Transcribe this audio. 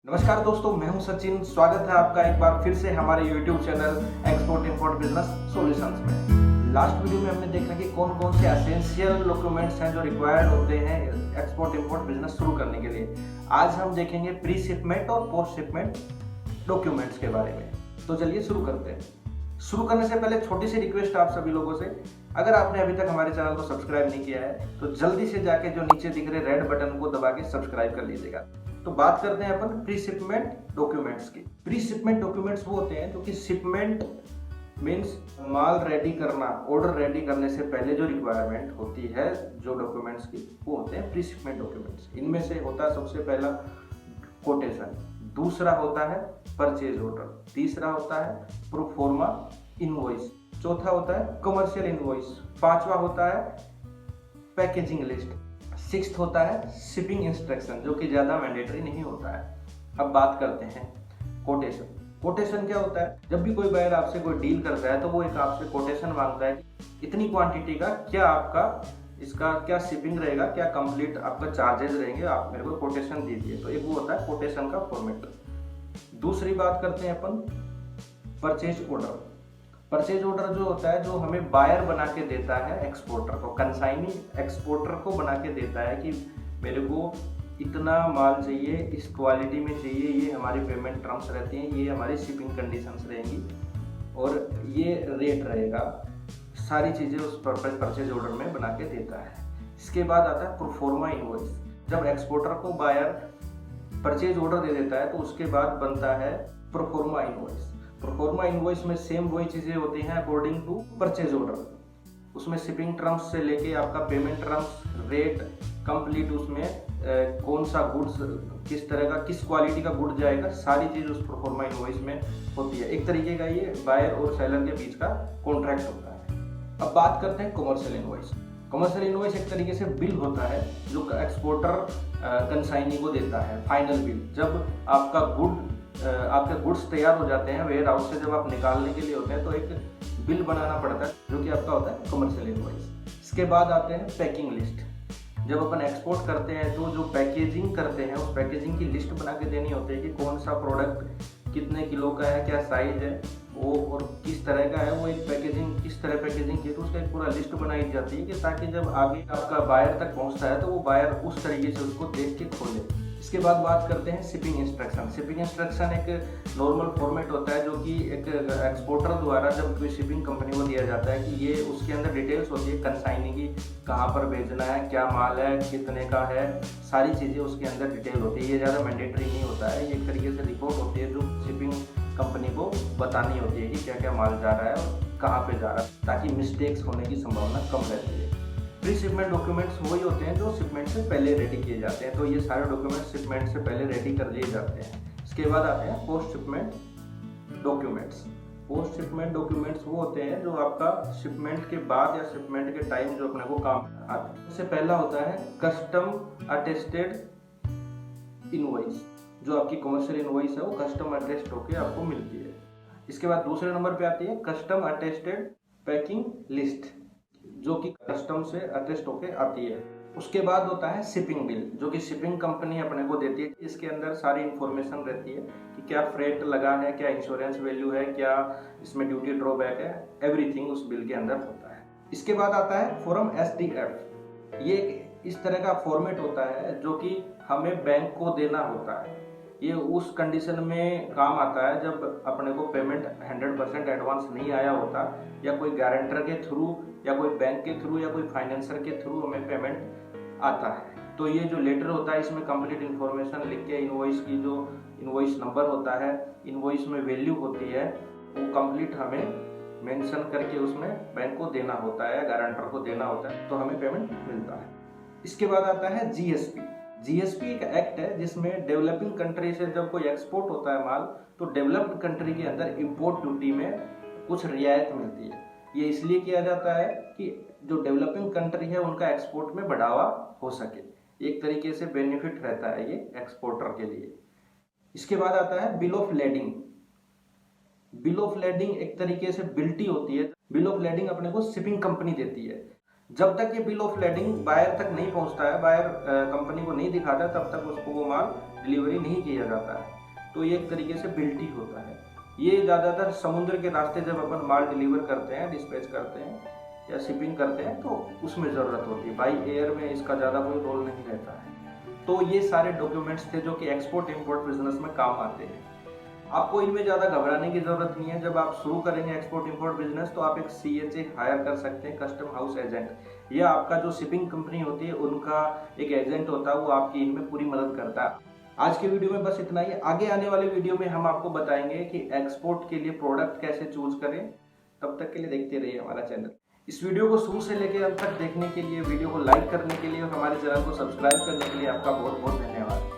नमस्कार दोस्तों, मैं हूं सचिन। स्वागत है आपका एक बार फिर से हमारे YouTube channel export import business solutions में। लास्ट वीडियो में हमने देखा कि कौन कौन से एसेंशियल डॉक्यूमेंट्स हैं जो रिक्वायर्ड होते हैं एक्सपोर्ट इंपोर्ट बिजनेस शुरू करने के लिए। आज हम देखेंगे प्री शिपमेंट और पोस्ट शिपमेंट डॉक्यूमेंट्स के बारे में। तो चलिए शुरू करते हैं। शुरू करने से पहले छोटी सी रिक्वेस्ट आप सभी लोगों से, अगर आपने अभी तक हमारे चैनल को सब्सक्राइब नहीं किया है तो जल्दी से जाके जो नीचे दिख रहे रेड बटन को दबा के सब्सक्राइब कर लीजिएगा। तो बात करते हैं अपन प्री शिपमेंट डॉक्यूमेंट्स की। प्री शिपमेंट डॉक्यूमेंट्स वो होते हैं जो कि शिपमेंट मींस माल रेडी करना, ऑर्डर रेडी करने से पहले जो रिक्वायरमेंट होती है जो डॉक्यूमेंट्स की, वो होते हैं प्री शिपमेंट डॉक्यूमेंट्स। इनमें से होता है सबसे पहला कोटेशन, दूसरा होता है परचेज ऑर्डर, तीसरा होता है प्रोफोर्मा इनवॉइस, चौथा होता है कमर्शियल इनवॉइस, पांचवा होता है पैकेजिंग लिस्ट, सिक्स्थ होता है शिपिंग इंस्ट्रक्शन जो कि ज़्यादा मैंडेटरी नहीं होता है। अब बात करते हैं कोटेशन। कोटेशन क्या होता है? जब भी कोई बायर आपसे कोई डील करता है तो वो एक आपसे कोटेशन मांगता है कि इतनी क्वांटिटी का क्या आपका इसका क्या शिपिंग रहेगा, क्या कंप्लीट आपका चार्जेस रहेंगे, आप मेरे को कोटेशन दीजिए। तो एक वो होता है कोटेशन का फॉर्मेट। दूसरी बात करते हैं अपन परचेज ऑर्डर। परचेज ऑर्डर जो होता है, जो हमें बायर बना के देता है एक्सपोर्टर को, कंसाइनी एक्सपोर्टर को बना के देता है कि मेरे को इतना माल चाहिए, इस क्वालिटी में चाहिए, ये हमारी पेमेंट टर्म्स रहती हैं, ये हमारी शिपिंग कंडीशंस रहेंगी और ये रेट रहेगा। सारी चीज़ें उस परचेज ऑर्डर में बना के देता है। इसके बाद आता है प्रोफोर्मा इनवॉइस। जब एक्सपोर्टर को बायर परचेज ऑर्डर दे देता है तो उसके बाद बनता है प्रोफोर्मा इनवॉइस। प्रोफोर्मा इनवॉइस में सेम वही चीज़ें होती हैं अकॉर्डिंग टू परचेज ऑर्डर। उसमें शिपिंग टर्म्स से लेके आपका पेमेंट टर्म्स, रेट, कंप्लीट, उसमें कौन सा गुड्स, किस तरह का, किस क्वालिटी का गुड जाएगा, सारी चीज़ उस प्रोफोर्मा इनवॉइस में होती है। एक तरीके का ये बायर और सेलर के बीच का कॉन्ट्रैक्ट होता है। अब बात करते हैं कमर्शियल इनवॉइस। कमर्शियल इनवॉइस एक तरीके से बिल होता है जो एक्सपोर्टर कंसाइनी को देता है, फाइनल बिल। जब आपका आपके गुड्स तैयार हो जाते हैं वेयर हाउस से, जब आप निकालने के लिए होते हैं तो एक बिल बनाना पड़ता है जो कि आपका होता है कमर्शियल इनवॉइस। इसके बाद आते हैं पैकिंग लिस्ट। जब अपन एक्सपोर्ट करते हैं तो जो पैकेजिंग करते हैं उस पैकेजिंग की लिस्ट बना के देनी होती है कि कौन सा प्रोडक्ट कितने किलो का है, क्या साइज है वो और किस तरह का है वो, एक पैकेजिंग किस तरह पैकेजिंग की, तो उसका एक पूरा लिस्ट बनाई जाती है कि ताकि जब आगे आपका बायर तक पहुंचता है तो वो बायर उस तरीके से उसको देख के खोले। इसके बाद बात करते हैं शिपिंग इंस्ट्रक्शन। शिपिंग इंस्ट्रक्शन एक नॉर्मल फॉर्मेट होता है जो कि एक एक्सपोर्टर द्वारा जब कोई शिपिंग कंपनी को दिया जाता है कि ये उसके अंदर डिटेल्स होती है कंसाइनी की, कहाँ पर भेजना है, क्या माल है, कितने का है, सारी चीज़ें उसके अंदर डिटेल होती है। ये ज़्यादा मैंडेटरी नहीं होता है, ये एक तरीके से रिपोर्ट होती है जो शिपिंग कंपनी को बतानी होती है कि क्या क्या माल जा रहा है और कहाँ पे जा रहा है, ताकि मिस्टेक्स होने की संभावना कम रहती है। प्री शिपमेंट डॉक्यूमेंट्स वही होते हैं जो शिपमेंट से पहले रेडी किए जाते हैं, तो ये सारे डॉक्यूमेंट्स शिपमेंट से पहले रेडी कर लिए जाते हैं। इसके बाद आते हैं post shipment documents. Post shipment documents वो होते हैं जो आपका शिपमेंट के बाद या शिपमेंट के टाइम जो अपने को काम आता है। इससे पहला होता है कस्टम अटेस्टेड इनवॉइस। जो आपकी कमर्शियल इनवॉइस है वो कस्टम अटेस्ट होकर आपको मिलती है। इसके बाद दूसरे नंबर पे आती है कस्टम अटेस्टेड पैकिंग लिस्ट, जो कि कस्टम से अटेस्ट होके आती है। उसके बाद होता है शिपिंग बिल, जो कि शिपिंग कंपनी अपने को देती है। इसके अंदर सारी इंफॉर्मेशन रहती है कि क्या फ्रेट लगा है, क्या इंश्योरेंस वैल्यू है, क्या इसमें ड्यूटी ड्रॉबैक है, एवरीथिंग उस बिल के अंदर होता है। इसके बाद आता है फॉर्म SDF। ये इस तरह का फॉर्मेट होता है जो कि हमें बैंक को देना होता है। ये उस कंडीशन में काम आता है जब अपने को पेमेंट 100% एडवांस नहीं आया होता, या कोई गारंटर के थ्रू या कोई बैंक के थ्रू या कोई फाइनेंसर के थ्रू हमें पेमेंट आता है। तो ये जो लेटर होता है इसमें कंप्लीट इन्फॉर्मेशन लिख के, इनवॉइस की जो इनवॉइस नंबर होता है, इनवॉइस में वैल्यू होती है, वो कंप्लीट हमें मेंशन करके उसमें बैंक को देना होता है, गारंटर को देना होता है, तो हमें पेमेंट मिलता है। इसके बाद आता है GSP। GSP एक एक्ट है जिसमें डेवलपिंग कंट्री से जब कोई एक्सपोर्ट होता है माल, तो डेवलप्ड कंट्री के अंदर इंपोर्ट ड्यूटी में कुछ रियायत मिलती है। ये इसलिए किया जाता है कि जो डेवलपिंग कंट्री है उनका एक्सपोर्ट में बढ़ावा हो सके। एक तरीके से बेनिफिट रहता है ये एक्सपोर्टर के लिए। इसके बाद आता है bill of lading. Bill of lading एक तरीके से बिल्टी होती है। बिल ऑफ लेडिंग अपने को शिपिंग कंपनी देती है। जब तक ये बिल ऑफ लेडिंग बायर तक नहीं पहुंचता है, बायर कंपनी को नहीं दिखाता, तब तक उसको वो माल डिलीवरी नहीं किया जाता है, तो ये एक तरीके से बिल्टी होता है। ये ज़्यादातर समुद्र के रास्ते जब अपन माल डिलीवर करते हैं, डिस्पैच करते हैं या शिपिंग करते हैं तो उसमें ज़रूरत होती है। बाई एयर में इसका ज़्यादा कोई रोल नहीं रहता है। तो ये सारे डॉक्यूमेंट्स थे जो कि एक्सपोर्ट इंपोर्ट बिजनेस में काम आते हैं। आपको इनमें ज़्यादा घबराने की ज़रूरत नहीं है। जब आप शुरू करेंगे एक्सपोर्ट इंपोर्ट बिजनेस तो आप एक CHA हायर कर सकते हैं, कस्टम हाउस एजेंट, या आपका जो शिपिंग कंपनी होती है उनका एक एजेंट होता है, वो आपकी इनमें पूरी मदद करता है। आज के वीडियो में बस इतना ही। आगे आने वाले वीडियो में हम आपको बताएंगे कि एक्सपोर्ट के लिए प्रोडक्ट कैसे चूज करें। तब तक के लिए देखते रहिए हमारा चैनल। इस वीडियो को शुरू से लेकर अंत तक देखने के लिए, वीडियो को लाइक करने के लिए और हमारे चैनल को सब्सक्राइब करने के लिए आपका बहुत बहुत धन्यवाद।